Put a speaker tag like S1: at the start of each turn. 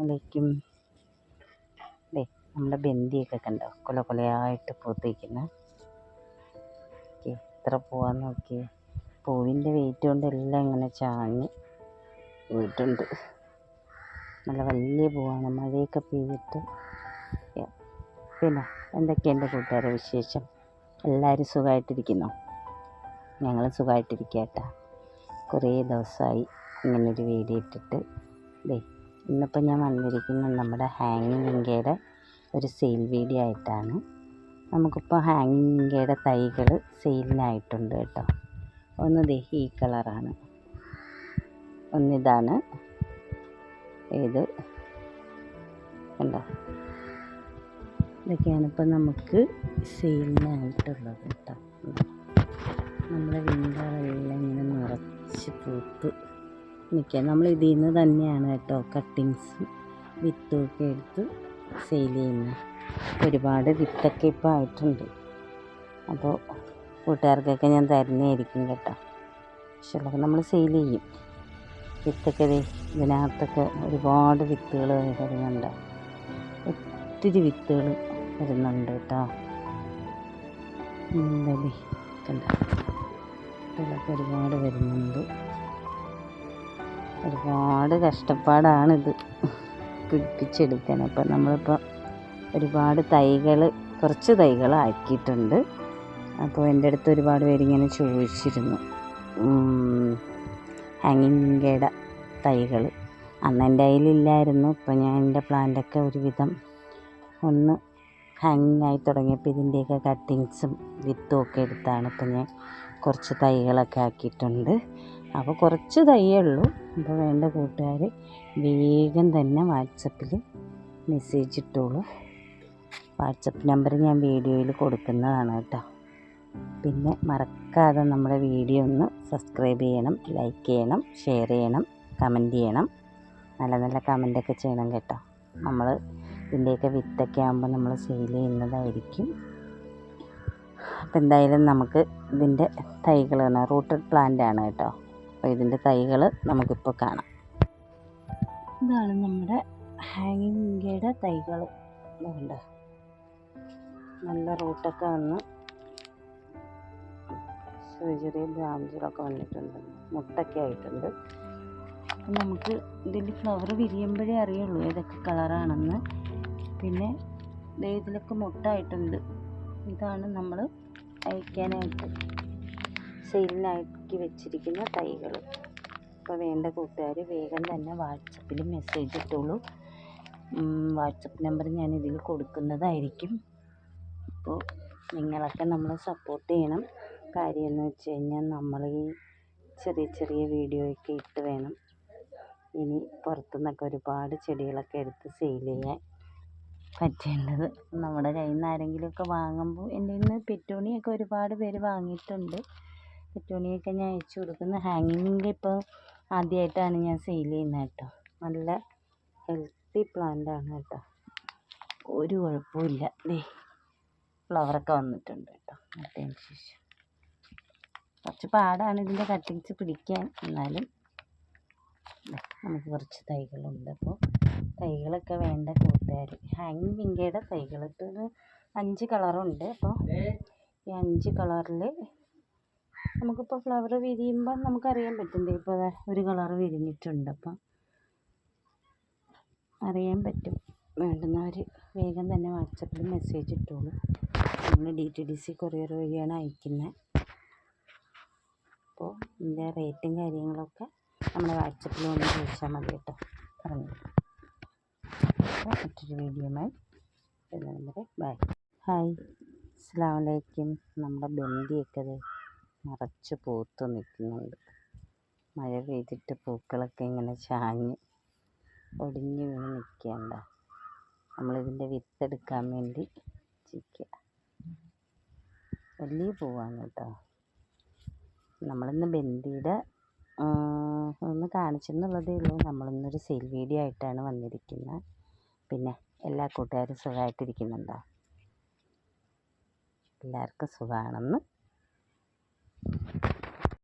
S1: ലേക്കും ദേ നമ്മുടെ ബന്ദിയൊക്കെ കണ്ടോ കൊല കൊലയായിട്ട് പൂത്തിരിക്കുന്ന എത്ര പൂവാന്ന് നോക്കിയേ. പൂവിൻ്റെ വെയിറ്റ് കൊണ്ട് എല്ലാം ഇങ്ങനെ ചാഞ്ഞ് പോയിട്ടുണ്ട്. നല്ല വലിയ പൂവാണ്. മഴയൊക്കെ പെയ്തിട്ട്. പിന്നെ എന്തൊക്കെയുണ്ട് കൂട്ടുകാരെ വിശേഷം? എല്ലാവരും സുഖമായിട്ടിരിക്കുന്നോ? ഞങ്ങൾ സുഖമായിട്ടിരിക്കട്ടാ. കുറേ ദിവസമായി ഇങ്ങനൊരു വീഡിയോ ഇട്ടിട്ട്. ഇന്നിപ്പോൾ ഞാൻ വന്നിരിക്കുന്നത് നമ്മുടെ ഹാങ്ങിങ് വിങ്കയുടെ ഒരു സെയിൽ വീഡിയോ ആയിട്ടാണ്. നമുക്കിപ്പോൾ ഹാങ്ങിങ് വിങ്കയുടെ തൈകൾ സെയിലിനായിട്ടുണ്ട് കേട്ടോ. ഒന്ന് ഈ കളറാണ്, ഒന്നിതാണ്. ഇത് കണ്ടോ, ഇതൊക്കെയാണ് ഇപ്പോൾ നമുക്ക് സെയിലിനായിട്ടുള്ളത് കേട്ടോ. നമ്മുടെ വിങ്കകളെല്ലാം ഇങ്ങനെ നിറച്ച് പൂത്ത് നിൽക്കുക. നമ്മൾ ഇതിൽ നിന്ന് തന്നെയാണ് കേട്ടോ കട്ടിങ്സും വിത്തുമൊക്കെ എടുത്ത് സെയിൽ ചെയ്യുന്നത്. ഒരുപാട് വിത്തൊക്കെ ഇപ്പോൾ ആയിട്ടുണ്ട്. അപ്പോൾ കൂട്ടുകാർക്കൊക്കെ ഞാൻ തരുന്നതായിരിക്കും കേട്ടോ. പക്ഷേ നമ്മൾ സെയിൽ ചെയ്യും. വിത്തൊക്കെ ഇതിനകത്തൊക്കെ ഒരുപാട് വിത്തുകൾ വരുന്നുണ്ട്. ഒത്തിരി വിത്തുകൾ വരുന്നുണ്ട് കേട്ടോ. കണ്ടോ, വിത്തുകളൊക്കെ ഒരുപാട് വരുന്നുണ്ട്. ഒരുപാട് കഷ്ടപ്പാടാണിത് പിടിപ്പിച്ചെടുക്കാൻ. അപ്പം നമ്മളിപ്പോൾ ഒരുപാട് തൈകൾ, കുറച്ച് തൈകൾ ആക്കിയിട്ടുണ്ട്. അപ്പോൾ എൻ്റെ അടുത്ത് ഒരുപാട് പേരിങ്ങനെ ചോദിച്ചിരുന്നു ഹാങ്ങിങ് വിങ്കയുടെ തൈകൾ. അന്ന് എൻ്റെ കയ്യിലില്ലായിരുന്നു. ഇപ്പോൾ ഞാൻ എൻ്റെ പ്ലാന്റൊക്കെ ഒരുവിധം ഒന്ന് ഹാങ്ങിങ് ആയി തുടങ്ങിയപ്പോൾ ഇതിൻ്റെയൊക്കെ കട്ടിങ്സും വിത്തും ഒക്കെ എടുത്താണ് ഇപ്പോൾ ഞാൻ കുറച്ച് തൈകളൊക്കെ ആക്കിയിട്ടുണ്ട്. അപ്പോൾ കുറച്ച് തൈയേ ഉള്ളൂ. അപ്പോൾ വേണ്ട കൂട്ടുകാർ വേഗം തന്നെ വാട്സപ്പിൽ മെസ്സേജ് ഇട്ടോളൂ. വാട്സപ്പ് നമ്പർ ഞാൻ വീഡിയോയിൽ കൊടുക്കുന്നതാണ് കേട്ടോ. പിന്നെ മറക്കാതെ നമ്മുടെ വീഡിയോ ഒന്ന് സബ്സ്ക്രൈബ് ചെയ്യണം, ലൈക്ക് ചെയ്യണം, ഷെയർ ചെയ്യണം, കമൻറ്റ് ചെയ്യണം. നല്ല നല്ല കമൻറ്റൊക്കെ ചെയ്യണം കേട്ടോ. നമ്മൾ ഇതിൻ്റെയൊക്കെ വിത്തൊക്കെ ആകുമ്പോൾ നമ്മൾ സെയിൽ ചെയ്യുന്നതായിരിക്കും. അപ്പോൾ എന്തായാലും നമുക്ക് ഇതിൻ്റെ തൈകൾ റൂട്ടഡ് പ്ലാന്റ് ആണ് കേട്ടോ. അപ്പോൾ ഇതിൻ്റെ തൈകൾ നമുക്കിപ്പോൾ കാണാം. ഇതാണ് നമ്മുടെ ഹാങ്ങിങ് വിങ്കയുടെ തൈകൾ. ഇതുണ്ട്, നല്ല റൂട്ടൊക്കെ വന്ന് ചെറിയ ചെറിയ ബ്രാഞ്ചുകളൊക്കെ വന്നിട്ടുണ്ട്. മുട്ടൊക്കെ ആയിട്ടുണ്ട്. നമുക്ക് ഇതിൻ്റെ ഫ്ലവർ വിരിയുമ്പോഴേ അറിയുള്ളൂ ഏതൊക്കെ കളറാണെന്ന്. പിന്നെ ഇതിലൊക്കെ മുട്ടായിട്ടുണ്ട്. ഇതാണ് നമ്മൾ അയക്കാനായിട്ട് സെയിലിനാക്കി വെച്ചിരിക്കുന്ന തൈകൾ. അപ്പോൾ വേണ്ട കൂട്ടുകാർ വേഗം തന്നെ വാട്സപ്പിൽ മെസ്സേജ് ഇട്ടോളൂ. വാട്സപ്പ് നമ്പർ ഞാൻ ഇതിൽ കൊടുക്കുന്നതായിരിക്കും. അപ്പോൾ നിങ്ങളൊക്കെ നമ്മളെ സപ്പോർട്ട് ചെയ്യണം. കാര്യമെന്ന് വെച്ച് കഴിഞ്ഞാൽ നമ്മൾ ഈ ചെറിയ ചെറിയ വീഡിയോയൊക്കെ ഇട്ട് വേണം ഇനി പുറത്തുനിന്നൊക്കെ ഒരുപാട് ചെടികളൊക്കെ എടുത്ത് സെയിൽ ചെയ്യാൻ പറ്റേണ്ടത്. നമ്മുടെ കയ്യിൽ നിന്ന് ആരെങ്കിലുമൊക്കെ വാങ്ങുമ്പോൾ എൻ്റെ കയ്യിൽ നിന്ന് പെറ്റൂണിയൊക്കെ ഒരുപാട് പേര് വാങ്ങിയിട്ടുണ്ട്. പെറ്റൂണിയൊക്കെ ഞാൻ അയച്ചു കൊടുക്കുന്ന ഹാങ്ങിങ് ഇപ്പോൾ ആദ്യമായിട്ടാണ് ഞാൻ സെയിൽ ചെയ്യുന്നത് കേട്ടോ. നല്ല ഹെൽത്തി പ്ലാന്റാണ് കേട്ടോ, ഒരു കുഴപ്പമില്ല. ഫ്ലവറൊക്കെ വന്നിട്ടുണ്ട് കേട്ടോ. നട്ടതിന് ശേഷം കുറച്ച് പാടാണ് ഇതിൻ്റെ കട്ടിങ്സ് പിടിക്കാൻ. എന്നാലും നമുക്ക് കുറച്ച് തൈകളുണ്ട്. അപ്പോൾ തൈകളൊക്കെ വേണ്ട കൂട്ടുകാർ ഹാങ്ങിങ് വിങ്കയുടെ തൈകളിട്ട് 5 കളറുണ്ട്. അപ്പോൾ ഈ 5 കളറിൽ നമുക്കിപ്പോൾ ഫ്ലവർ വിരിയുമ്പോൾ നമുക്കറിയാൻ പറ്റും. ഇപ്പോൾ ഒരു കളറ് വിരിഞ്ഞിട്ടുണ്ട്. അപ്പം അറിയാൻ പറ്റും. വേണ്ടുന്നവർ വേഗം തന്നെ വാട്സപ്പിൽ മെസ്സേജ് ഇട്ടോളൂ. നമ്മൾ DTDC കൊറിയർ വഴിയാണ് അയക്കുന്നത്. അപ്പോൾ ഇതിൻ്റെ റേറ്റും കാര്യങ്ങളൊക്കെ നമ്മുടെ വാട്സപ്പിൽ ഒന്ന് ചോദിച്ചാൽ മതി കേട്ടോ. പറഞ്ഞു മറ്റൊരു വീഡിയോയുമായി വരുന്നത്. ബൈ. ഹായ്, അസ്സലാമു അലൈക്കും. നമ്മുടെ ബന്ദിയൊക്കെ നിറച്ച് പൂത്ത് നിൽക്കുന്നുണ്ട്. മഴ പെയ്തിട്ട് പൂക്കളൊക്കെ ഇങ്ങനെ ചാഞ്ഞ് ഒടിഞ്ഞ് വീണ് നിൽക്കേണ്ട. നമ്മളിതിൻ്റെ വിത്തെടുക്കാൻ വേണ്ടി ചിക്കുക. വലിയ പൂവാണ് കേട്ടോ. നമ്മളിന്ന് ബന്ദിയുടെ ഒന്ന് കാണിച്ചെന്നുള്ളതേ ഉള്ളൂ. നമ്മളിന്നൊരു സെയിൽ വീഡിയോ ആയിട്ടാണ് വന്നിരിക്കുന്നത്. പിന്നെ എല്ലാ കൂട്ടുകാരും സുഖമായിട്ടിരിക്കുന്നുണ്ടോ? എല്ലാവർക്കും സുഖമാണെന്ന്